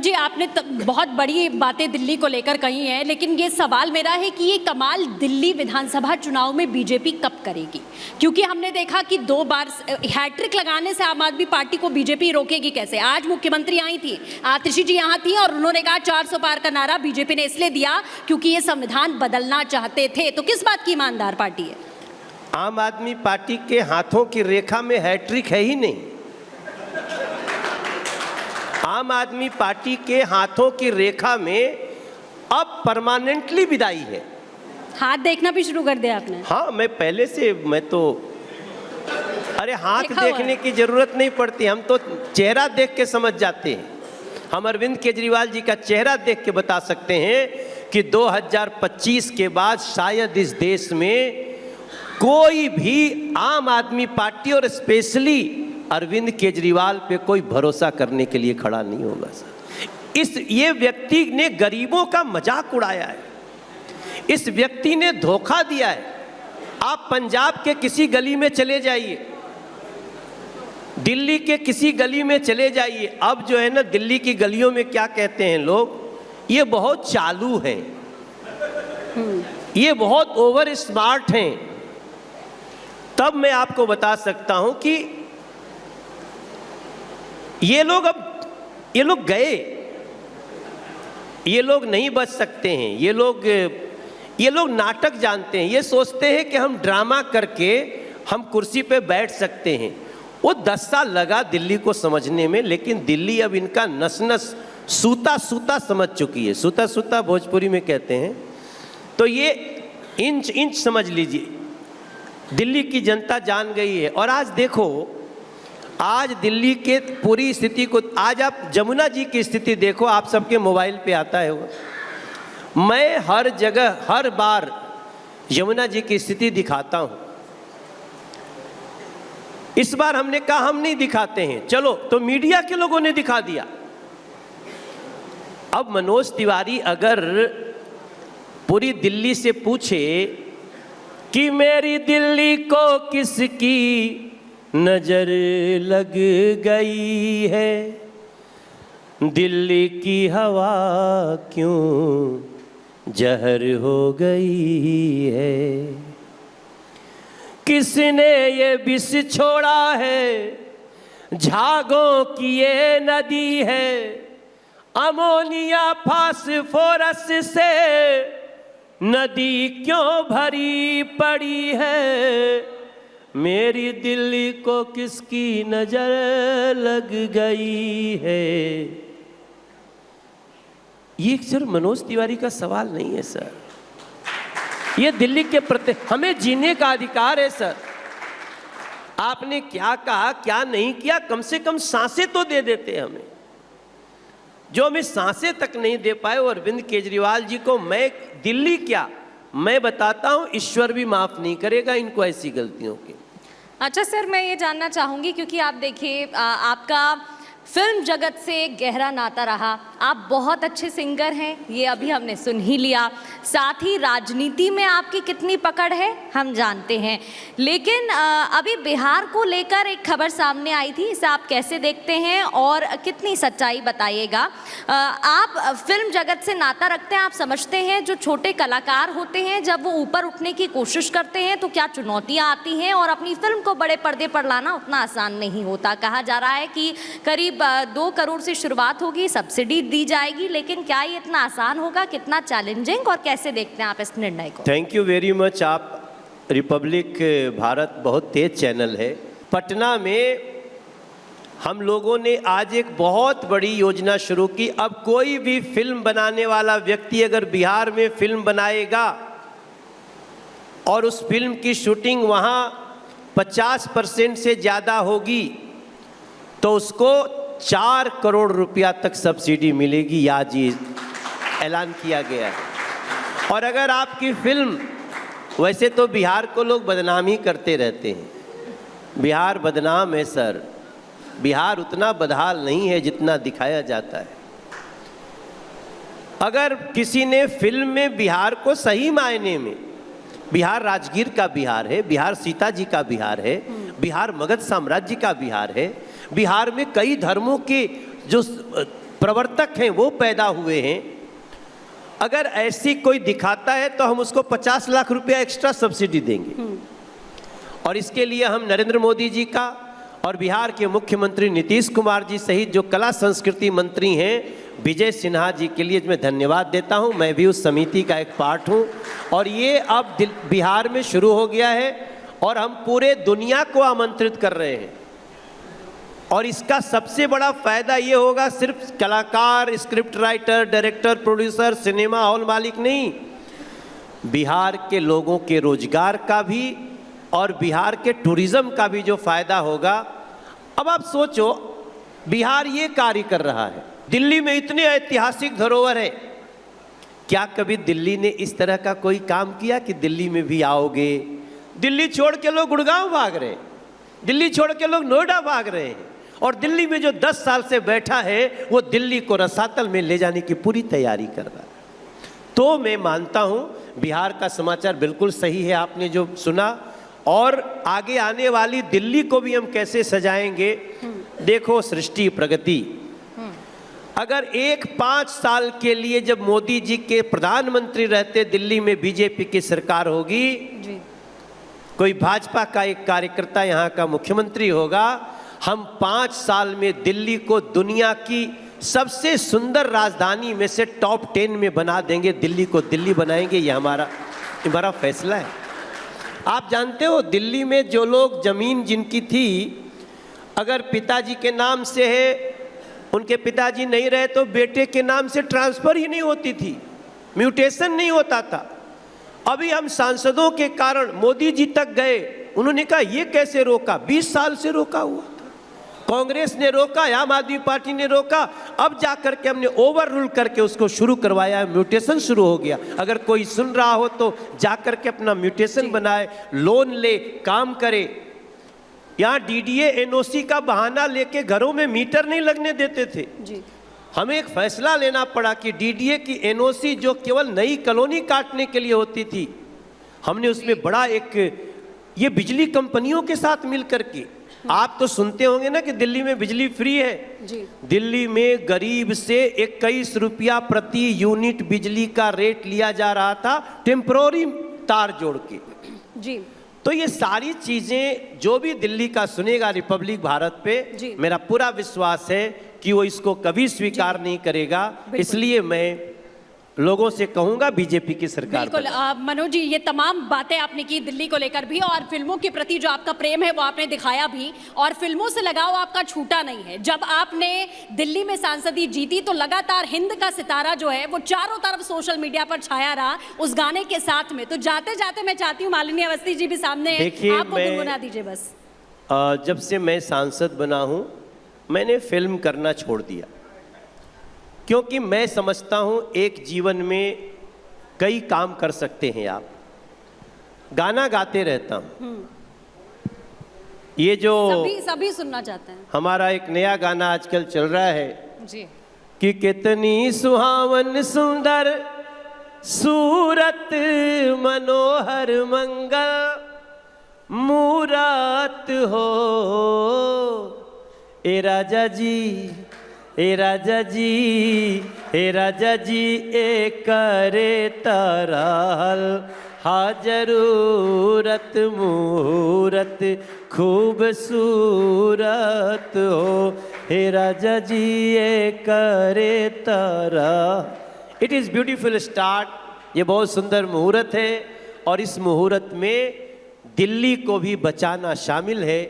जी, आपने बहुत बड़ी बातें दिल्ली को लेकर कही हैं, लेकिन ये सवाल मेरा है कि ये कमाल दिल्ली विधानसभा चुनाव में बीजेपी कब करेगी? क्योंकि हमने देखा कि 2 बार हैट्रिक लगाने से आम आदमी पार्टी को बीजेपी रोकेगी कैसे? आज मुख्यमंत्री आई थी, आतिशी जी यहाँ थी और उन्होंने कहा 400 पार का नारा बीजेपी ने इसलिए दिया क्योंकि ये संविधान बदलना चाहते थे। तो किस बात की ईमानदार पार्टी है? आम आदमी पार्टी के हाथों की रेखा में हैट्रिक है ही नहीं। आम आदमी पार्टी के हाथों की रेखा में अब परमानेंटली विदाई है। हाथ देखना भी शुरू कर दिया आपने? हाँ, मैं पहले से अरे हाथ देखने की जरूरत नहीं पड़ती, हम तो चेहरा देख के समझ जाते हैं। हम अरविंद केजरीवाल जी का चेहरा देख के बता सकते हैं कि 2025 के बाद शायद इस देश में कोई भी आम आदमी पार्टी और स्पेशली अरविंद केजरीवाल पे कोई भरोसा करने के लिए खड़ा नहीं होगा सर। ये व्यक्ति ने गरीबों का मजाक उड़ाया है, इस व्यक्ति ने धोखा दिया है। आप पंजाब के किसी गली में चले जाइए, दिल्ली के किसी गली में चले जाइए, अब जो है ना दिल्ली की गलियों में क्या कहते हैं लोग, ये बहुत चालू हैं, ये बहुत ओवर स्मार्ट हैं। तब मैं आपको बता सकता हूं कि ये लोग गए, ये लोग नहीं बच सकते हैं। ये लोग नाटक जानते हैं, ये सोचते हैं कि हम ड्रामा करके हम कुर्सी पे बैठ सकते हैं। वो 10 साल लगा दिल्ली को समझने में, लेकिन दिल्ली अब इनका नस नस सूता सूता समझ चुकी है। सूता सूता भोजपुरी में कहते हैं। तो ये इंच इंच समझ लीजिए, दिल्ली की जनता जान गई है। और आज देखो, आज दिल्ली के पूरी स्थिति को, आज आप जमुना जी की स्थिति देखो, आप सबके मोबाइल पे आता है वो। मैं हर जगह हर बार यमुना जी की स्थिति दिखाता हूं। इस बार हमने कहा हम नहीं दिखाते हैं, चलो तो मीडिया के लोगों ने दिखा दिया। अब मनोज तिवारी अगर पूरी दिल्ली से पूछे कि मेरी दिल्ली को किसकी नजर लग गई है, दिल्ली की हवा क्यों जहर हो गई है, किसने ये विष छोड़ा है, झागों की ये नदी है, अमोनिया फास्फोरस से नदी क्यों भरी पड़ी है, मेरी दिल्ली को किसकी नजर लग गई है। ये सर मनोज तिवारी का सवाल नहीं है सर, ये दिल्ली के प्रति हमें जीने का अधिकार है सर। आपने क्या कहा क्या नहीं किया, कम से कम सांसें तो दे देते हमें। जो हमें सांसें तक नहीं दे पाए वो अरविंद केजरीवाल जी को, मैं दिल्ली क्या मैं बताता हूं, ईश्वर भी माफ नहीं करेगा इनको ऐसी गलतियों की। अच्छा सर, मैं ये जानना चाहूँगी क्योंकि आप देखिए आपका फिल्म जगत से गहरा नाता रहा, आप बहुत अच्छे सिंगर हैं, ये अभी हमने सुन ही लिया। साथ ही राजनीति में आपकी कितनी पकड़ है हम जानते हैं, लेकिन अभी बिहार को लेकर एक खबर सामने आई थी, इसे आप कैसे देखते हैं और कितनी सच्चाई बताइएगा? आप फिल्म जगत से नाता रखते हैं, आप समझते हैं जो छोटे कलाकार होते हैं जब वो ऊपर उठने की कोशिश करते हैं तो क्या चुनौतियाँ आती हैं, और अपनी फिल्म को बड़े पर्दे पर लाना उतना आसान नहीं होता। कहा जा रहा है कि करीब 2 करोड़ से शुरुआत होगी, सब्सिडी दी जाएगी, लेकिन क्या ये इतना आसान होगा, कितना चैलेंजिंग, और कैसे देखते हैं आप इस निर्णय को? Thank you very much. आप रिपब्लिक भारत बहुत तेज चैनल है। पटना में हम लोगों ने आज एक बहुत बड़ी योजना शुरू की। अब कोई भी फिल्म बनाने वाला व्यक्ति अगर बिहार में फिल्म बनाएगा और उस फिल्म की शूटिंग वहाँ 50% से ज़्यादा होगी तो उसको 4 करोड़ रुपया तक सब्सिडी मिलेगी, आज ये ऐलान किया गया है। और अगर आपकी फिल्म, वैसे तो बिहार को लोग बदनाम ही करते रहते हैं, बिहार बदनाम है सर, बिहार उतना बदहाल नहीं है जितना दिखाया जाता है। अगर किसी ने फिल्म में बिहार को सही मायने में, बिहार राजगीर का बिहार है, बिहार सीता जी का बिहार है, बिहार मगध साम्राज्य का बिहार है, बिहार में कई धर्मों के जो प्रवर्तक हैं वो पैदा हुए हैं। अगर ऐसी कोई दिखाता है तो हम उसको 50 लाख रुपया एक्स्ट्रा सब्सिडी देंगे। और इसके लिए हम नरेंद्र मोदी जी का और बिहार के मुख्यमंत्री नीतीश कुमार जी सहित जो कला संस्कृति मंत्री हैं विजय सिन्हा जी के लिए मैं धन्यवाद देता हूं। मैं भी उस समिति का एक पार्ट हूं और ये अब बिहार में शुरू हो गया है और हम पूरे दुनिया को आमंत्रित कर रहे हैं। और इसका सबसे बड़ा फायदा ये होगा, सिर्फ कलाकार, script writer, director, producer, cinema hall मालिक नहीं, बिहार के लोगों के रोजगार का भी और बिहार के टूरिज्म का भी जो फायदा होगा। अब आप सोचो, बिहार ये कार्य कर रहा है, दिल्ली में इतने ऐतिहासिक धरोहर है, क्या कभी दिल्ली ने इस तरह का कोई काम किया कि दिल्ली में भी आओगे? दिल्ली छोड़ के लोग गुड़गांव भाग रहे हैं, दिल्ली छोड़ के लोग नोएडा भाग रहे हैं, और दिल्ली में जो 10 साल से बैठा है वो दिल्ली को रसातल में ले जाने की पूरी तैयारी कर रहा है। तो मैं मानता हूँ बिहार का समाचार बिल्कुल सही है आपने जो सुना, और आगे आने वाली दिल्ली को भी हम कैसे सजाएंगे। देखो सृष्टि प्रगति, अगर 5 साल के लिए जब मोदी जी के प्रधानमंत्री रहते दिल्ली में बीजेपी की सरकार होगी जी। कोई भाजपा का एक कार्यकर्ता यहाँ का मुख्यमंत्री होगा, हम 5 साल में दिल्ली को दुनिया की सबसे सुंदर राजधानी में से टॉप 10 में बना देंगे। दिल्ली को दिल्ली बनाएंगे, ये हमारा फैसला है। आप जानते हो दिल्ली में जो लोग जमीन जिनकी थी, अगर पिताजी के नाम से है, उनके पिताजी नहीं रहे तो बेटे के नाम से ट्रांसफर ही नहीं होती थी, म्यूटेशन नहीं होता था। अभी हम सांसदों के कारण मोदी जी तक गए, उन्होंने कहा ये कैसे रोका, 20 साल से रोका हुआ था, कांग्रेस ने रोका, आम आदमी पार्टी ने रोका, अब जाकर के हमने ओवर रूल करके उसको शुरू करवाया, म्यूटेशन शुरू हो गया। अगर कोई सुन रहा हो तो जाकर के अपना म्यूटेशन बनाए, लोन ले, काम करे। यहाँ डीडीए एनओसी का बहाना लेके घरों में मीटर नहीं लगने देते थे जी। हमें एक फैसला लेना पड़ा कि डीडीए की एनओसी जो केवल नई कॉलोनी काटने के लिए होती थी, हमने उसमें बड़ा एक, ये बिजली कंपनियों के साथ मिलकर के, आप तो सुनते होंगे ना कि दिल्ली में बिजली फ्री है जी। दिल्ली में गरीब से 21 रुपया प्रति यूनिट बिजली का रेट लिया जा रहा था, टेम्पररी तार जोड़ के जी। तो ये सारी चीजें जो भी दिल्ली का सुनेगा रिपब्लिक भारत पे, मेरा पूरा विश्वास है कि वो इसको कभी स्वीकार नहीं करेगा। इसलिए मैं लोगों से कहूंगा बीजेपी की सरकार। बिल्कुल मनोज जी, ये तमाम बातें आपने की दिल्ली को लेकर भी, और फिल्मों के प्रति जो आपका प्रेम है वो आपने दिखाया भी, और फिल्मों से लगाव आपका छूटा नहीं है। जब आपने दिल्ली में सांसदी जीती तो लगातार हिंद का सितारा जो है वो चारों तरफ सोशल मीडिया पर छाया रहा उस गाने के साथ में। तो जाते जाते मैं चाहती हूँ मालिनी अवस्थी जी भी सामने हैं, आपको गुनगुना दीजिए बस। जब से मैं सांसद बना हूँ मैंने फिल्म करना छोड़ दिया, क्योंकि मैं समझता हूं एक जीवन में कई काम कर सकते हैं आप। गाना गाते रहता हूं, ये जो सभी सुनना चाहते हैं। हमारा एक नया गाना आजकल चल रहा है जी, कि कितनी सुहावन सुंदर सूरत मनोहर मंगल मूरत हो, ए राजा जी, ए राजा जी, ए राजा जी, ए करे तरहल हाजरूरत मुहूरत खूबसूरत हो, हे राजा जी, ए करे तरह। It is beautiful start. ये बहुत सुंदर मुहूर्त है और इस मुहूर्त में दिल्ली को भी बचाना शामिल है।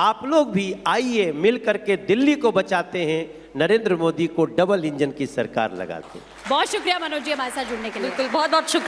आप लोग भी आइए मिल करके दिल्ली को बचाते हैं, नरेंद्र मोदी को डबल इंजन की सरकार लगाते हैं। बहुत शुक्रिया मनोज जी हमारे साथ जुड़ने के लिए। बिल्कुल, बहुत बहुत शुक्रिया।